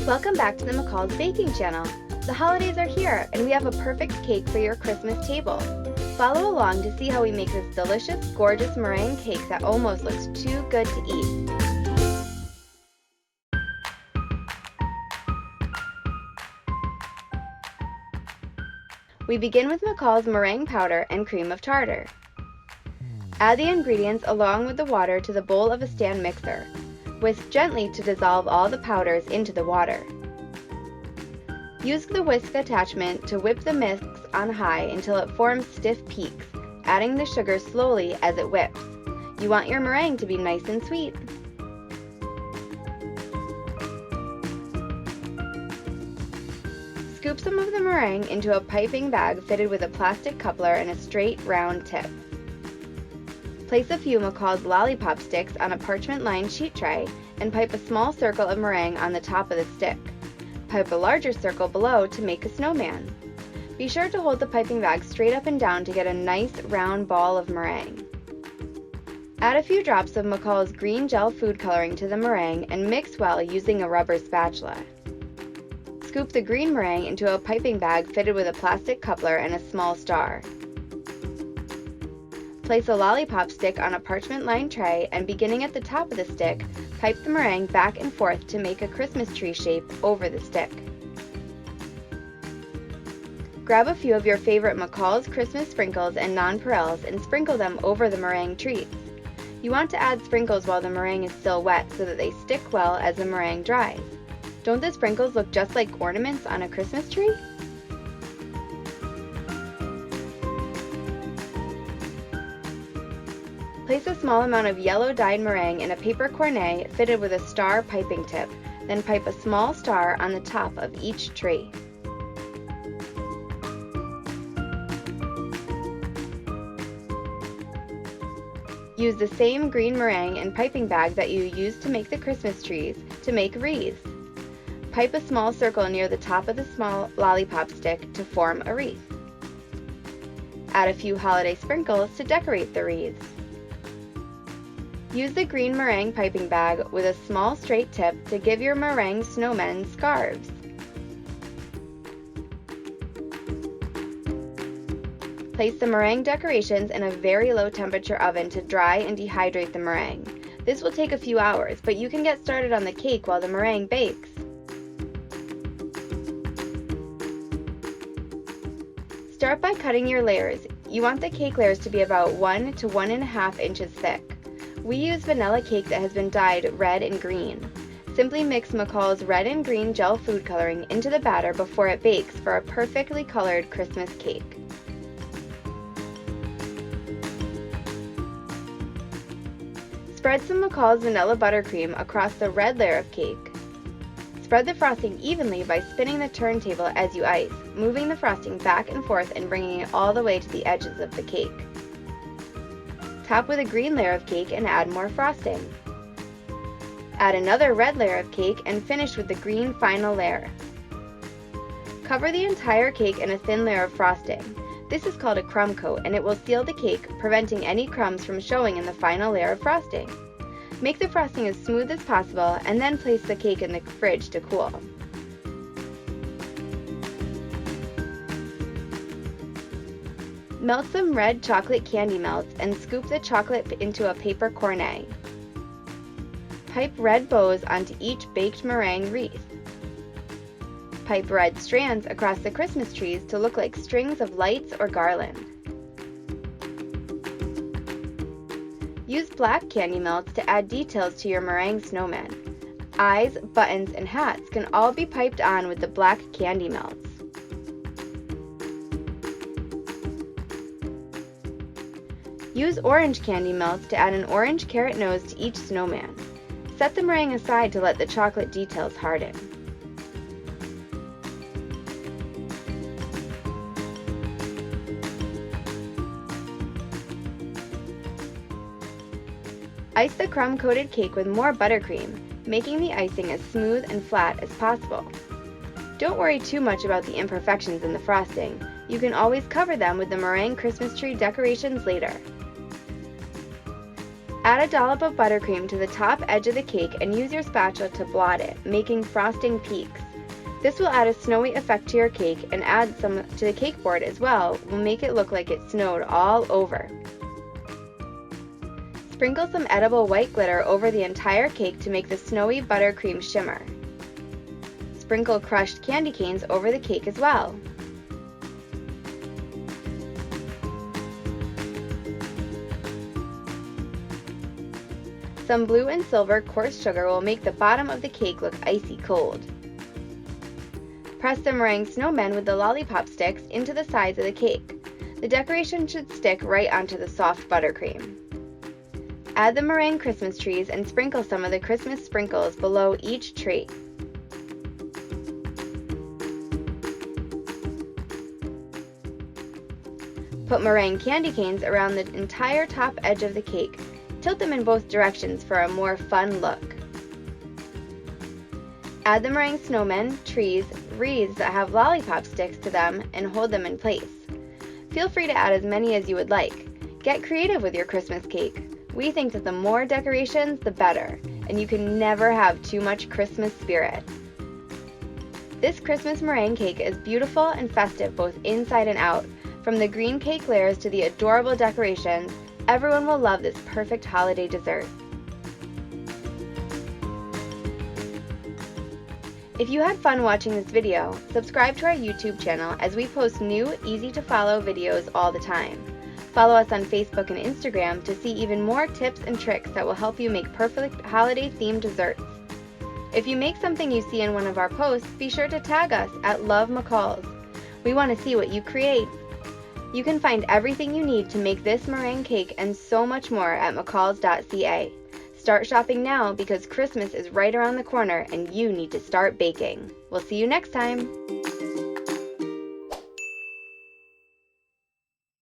Welcome back to the McCall's baking channel. The holidays are here and we have a perfect cake for your Christmas table. Follow along to see how we make this delicious, gorgeous meringue cake that almost looks too good to eat. We begin with McCall's meringue powder and cream of tartar. Add the ingredients along with the water to the bowl of a stand mixer. Whisk gently to dissolve all the powders into the water. Use the whisk attachment to whip the mix on high until it forms stiff peaks, adding the sugar slowly as it whips. You want your meringue to be nice and sweet. Scoop some of the meringue into a piping bag fitted with a plastic coupler and a straight, round tip. Place a few McCall's lollipop sticks on a parchment-lined sheet tray and pipe a small circle of meringue on the top of the stick. Pipe a larger circle below to make a snowman. Be sure to hold the piping bag straight up and down to get a nice round ball of meringue. Add a few drops of McCall's green gel food coloring to the meringue and mix well using a rubber spatula. Scoop the green meringue into a piping bag fitted with a plastic coupler and a small star. Place a lollipop stick on a parchment-lined tray and beginning at the top of the stick, pipe the meringue back and forth to make a Christmas tree shape over the stick. Grab a few of your favorite McCall's Christmas sprinkles and nonpareils and sprinkle them over the meringue treats. You want to add sprinkles while the meringue is still wet so that they stick well as the meringue dries. Don't the sprinkles look just like ornaments on a Christmas tree? Place a small amount of yellow dyed meringue in a paper cornet fitted with a star piping tip, then pipe a small star on the top of each tree. Use the same green meringue and piping bag that you used to make the Christmas trees to make wreaths. Pipe a small circle near the top of the small lollipop stick to form a wreath. Add a few holiday sprinkles to decorate the wreaths. Use the green meringue piping bag with a small straight tip to give your meringue snowmen scarves. Place the meringue decorations in a very low temperature oven to dry and dehydrate the meringue. This will take a few hours, but you can get started on the cake while the meringue bakes. Start by cutting your layers. You want the cake layers to be about 1 to 1.5 inches thick. We use vanilla cake that has been dyed red and green. Simply mix McCall's red and green gel food coloring into the batter before it bakes for a perfectly colored Christmas cake. Spread some McCall's vanilla buttercream across the red layer of cake. Spread the frosting evenly by spinning the turntable as you ice, moving the frosting back and forth and bringing it all the way to the edges of the cake. Top with a green layer of cake and add more frosting. Add another red layer of cake and finish with the green final layer. Cover the entire cake in a thin layer of frosting. This is called a crumb coat and it will seal the cake, preventing any crumbs from showing in the final layer of frosting. Make the frosting as smooth as possible and then place the cake in the fridge to cool. Melt some red chocolate candy melts and scoop the chocolate into a paper cornet. Pipe red bows onto each baked meringue wreath. Pipe red strands across the Christmas trees to look like strings of lights or garland. Use black candy melts to add details to your meringue snowman. Eyes, buttons, and hats can all be piped on with the black candy melts. Use orange candy melts to add an orange carrot nose to each snowman. Set the meringue aside to let the chocolate details harden. Ice the crumb-coated cake with more buttercream, making the icing as smooth and flat as possible. Don't worry too much about the imperfections in the frosting. You can always cover them with the meringue Christmas tree decorations later. Add a dollop of buttercream to the top edge of the cake and use your spatula to blot it, making frosting peaks. This will add a snowy effect to your cake, and add some to the cake board as well will make it look like it snowed all over. Sprinkle some edible white glitter over the entire cake to make the snowy buttercream shimmer. Sprinkle crushed candy canes over the cake as well. Some blue and silver coarse sugar will make the bottom of the cake look icy cold. Press the meringue snowmen with the lollipop sticks into the sides of the cake. The decoration should stick right onto the soft buttercream. Add the meringue Christmas trees and sprinkle some of the Christmas sprinkles below each tree. Put meringue candy canes around the entire top edge of the cake. Tilt them in both directions for a more fun look. Add the meringue snowmen, trees, wreaths that have lollipop sticks to them, and hold them in place. Feel free to add as many as you would like. Get creative with your Christmas cake. We think that the more decorations, the better, and you can never have too much Christmas spirit. This Christmas meringue cake is beautiful and festive both inside and out. From the green cake layers to the adorable decorations, everyone will love this perfect holiday dessert. If you had fun watching this video, subscribe to our YouTube channel as we post new, easy-to-follow videos all the time. Follow us on Facebook and Instagram to see even more tips and tricks that will help you make perfect holiday-themed desserts. If you make something you see in one of our posts, be sure to tag us at Love McCalls. We want to see what you create. You can find everything you need to make this meringue cake and so much more at McCalls.ca. Start shopping now because Christmas is right around the corner and you need to start baking. We'll see you next time!